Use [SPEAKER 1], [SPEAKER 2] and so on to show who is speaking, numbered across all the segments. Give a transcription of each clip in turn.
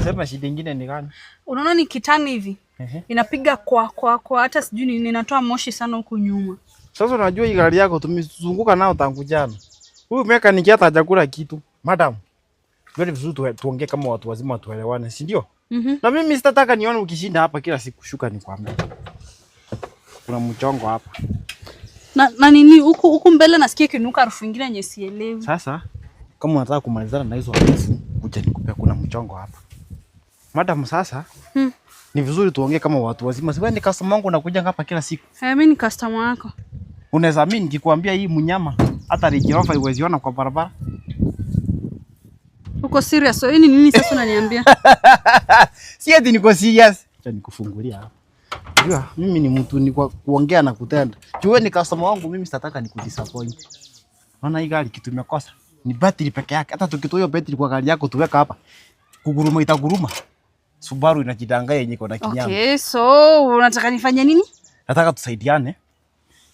[SPEAKER 1] Sema shida nyingine ni gani?
[SPEAKER 2] Unaona ni kitani hivi. Inapiga kwa hata sijui ninatoa moshi sana huku nyuma.
[SPEAKER 1] Sasa unajua hii gari yako tumezunguka nao tangu jana. Huyu mechanic hata hajakula kitu. Madam. Wewe vizuri tuongee kama watu wazima tuelewane, si ndio? Na mimi sitataka nione ukishinda hapa kila siku shuka nikwambie. Kuna mchongo hapa.
[SPEAKER 2] Na nini huku mbele nasikia kinuka harufu nyingine yenye sielewi.
[SPEAKER 1] Sasa kama unataka kumalizana na hizo harufu, kuja nikupe kuna mchongo hapa. Madam sasa, ni vizuri tuongee kama watu wazima. Wewe ni customer wangu unakuja hapa kila siku.
[SPEAKER 2] Mimi ni customer wako.
[SPEAKER 1] Unaweza mimi nikikwambia hii mnyama hata Rijirofa iweziona kwa barabara?
[SPEAKER 2] Uko serious? So hii ni nini sasa unaniambia?
[SPEAKER 1] Si eti niko serious. Acha nikufungulia hapa. Unajua mimi ni mtu ni kuongea na kutenda. Wewe ni customer wangu, mimi sitataka nikudisappoint. Maana hii gari kitu imekosa ni battery peke yake. Hata tukitoa hiyo battery kwa gari yako tuweka hapa, kuguruma itaguruma. Subaru inajidanganya yenyewe iko na kinyama.
[SPEAKER 2] Okay, so unataka nifanye nini?
[SPEAKER 1] Nataka tusaidiane.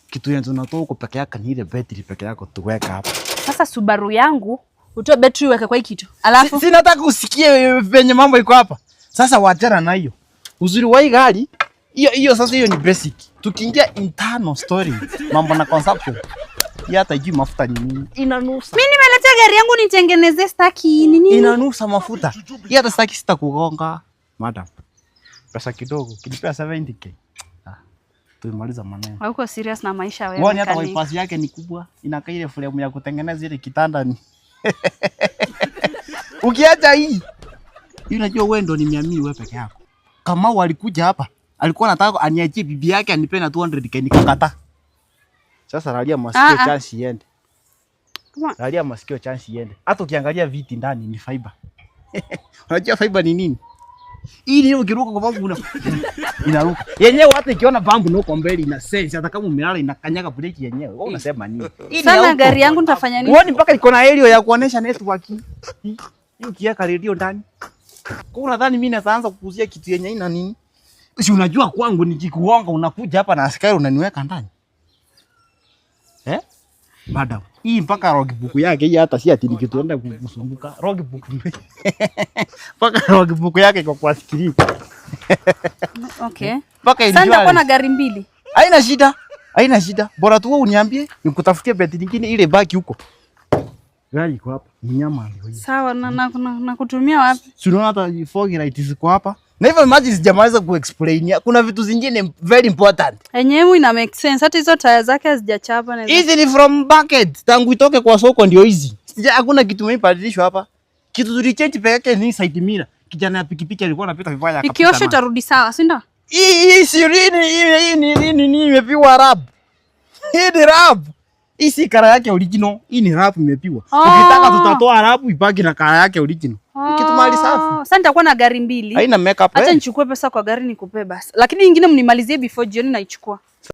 [SPEAKER 1] Kitu yenye tunatoa huko peke yake ni ile battery peke yako tuweka hapa.
[SPEAKER 2] Sasa Subaru yangu utoe battery uweke kwa hii kitu. Alafu
[SPEAKER 1] si nataka usikie venye mambo iko hapa. Sasa wachana na hiyo. Uzuri wa hii gari hiyo sasa hiyo ni basic. Tukiingia internal story, mambo na consumption. Hata hijui mafuta ni nini. Inanusa.
[SPEAKER 2] Mimi nimeletea gari yangu nitengeneze staki nini?
[SPEAKER 1] Inanusa mafuta. Hata staki sitakugonga. Madam. Pesa kidogo, kilipea 70k. Tumaliza maneno.
[SPEAKER 2] Hauko serious na maisha wewe.
[SPEAKER 1] Uone hata wifi yake ni kubwa. Inakaa ile frame ya kutengeneza ile kitanda ni. Ukiacha hii. Unajua wewe ndo nimeamini wewe peke yako. Kama walikuja hapa, alikuwa anataka aniachie bibi yake anipe na 200k nikakataa. Sasa lalia masikio chance iende. Lalia masikio chance iende. Hata ukiangalia viti ndani ni fiber. Unajua fiber ni nini? Hii ni ukiruka kwa pambu inaruka. Yenyewe hata ikiona pambu noko mbele ina sense, hata kama umelala inakanyaga breki yenyewe. Wewe unasema nini?
[SPEAKER 2] Sana gari yangu nitafanya nini?
[SPEAKER 1] Uone mpaka iko na aerial ya kuonesha network. Hiyo kiaka radio ndani. Kwa unadhani mimi naanza kukuuzia kitu yenye ina nini? Si unajua kwangu nikikuonga unakuja hapa na askari unaniweka ndani. Madam, hii mpaka logbook yake hii hata si ati nikituenda kusumbuka. Logbook. Mpaka logbook yake iko kwa screen.
[SPEAKER 2] Okay.
[SPEAKER 1] Sasa
[SPEAKER 2] nitakuwa na gari mbili.
[SPEAKER 1] Haina shida. Haina shida. Bora tu wewe uniambie nikutafutie beti nyingine ile baki huko. Gari iko hapa. Mnyama ndio hii.
[SPEAKER 2] Sawa na kutumia wapi?
[SPEAKER 1] Si unaona hata fog light ziko hapa. Na hivyo imagine sijamaliza kuexplain. Kuna vitu zingine very important.
[SPEAKER 2] Yenyewe ina make sense. Hata hizo taya zake hazijachapa na
[SPEAKER 1] hizi ni from bucket. Tangu itoke kwa soko ndio hizi. Hakuna kitu kimebadilishwa hapa. Kitu tulichange peke yake ni side mirror. Kijana ya pikipiki alikuwa anapita vibaya akapita.
[SPEAKER 2] Ikiosha utarudi sawa, si ndio?
[SPEAKER 1] Hii sirini ni imepigwa rap. Hii ni rap. Hii si kara yake original. Hii ni rap imepigwa. Ukitaka tutatoa rap ibaki na kara yake original. Kitu mali safi.
[SPEAKER 2] Sasa nitakuwa na gari mbili.
[SPEAKER 1] Haina makeup.
[SPEAKER 2] Acha nichukue pesa kwa gari nikupe basi. Lakini nyingine mnimalizie before jioni naichukua.